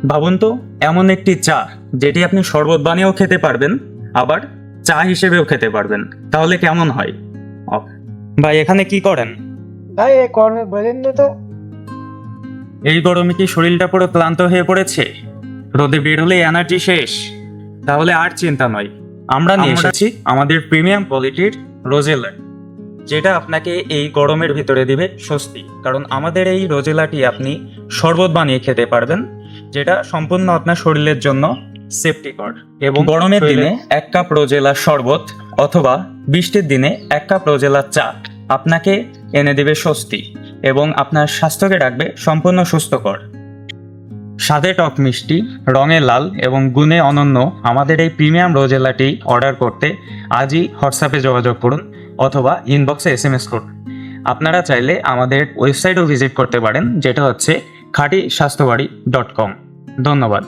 ভাবুন তো, এমন একটি চা যেটি আপনি শরবত বানিয়েও খেতে পারবেন, আবার চা হিসেবেও খেতে পারবেন, তাহলে কেমন হয়? ভাই, এখানে কি করেন? ভাই এই কর্মে বলেন না তো। এই গরমে কি শরীরটা পুরো ক্লান্ত হয়ে পড়েছে? রোদে বের হলেই এনার্জি শেষ? তাহলে আর চিন্তা নয়, আমরা নিয়ে এসেছি আমাদের প্রিমিয়াম কোয়ালিটির রোজেলা, যেটা আপনাকে এই গরমের ভিতরে দিবে স্বস্তি। কারণ আমাদের এই রোজেলাটি আপনি শরবত বানিয়ে খেতে পারবেন, যেটা সম্পূর্ণ আপনার শরীরের জন্য সেফটিকর। এবং গরমের দিনে 1 কাপ রোজেলা শরবত অথবা বৃষ্টির দিনে 1 কাপ রোজেলা চা আপনাকে এনে দেবে স্বস্তি এবং আপনার স্বাস্থ্যকে রাখবে সম্পূর্ণ সুস্থকর। স্বাদে টক মিষ্টি, রঙে লাল এবং গুণে অনন্য আমাদের এই প্রিমিয়াম রোজেলাটি অর্ডার করতে আজই হোয়াটসঅ্যাপে যোগাযোগ করুন অথবা ইনবক্সে SMS করুন। আপনারা চাইলে আমাদের ওয়েবসাইটও ভিজিট করতে পারেন, যেটা হচ্ছে khatiSwasthyaBari.com। ধন্যবাদ।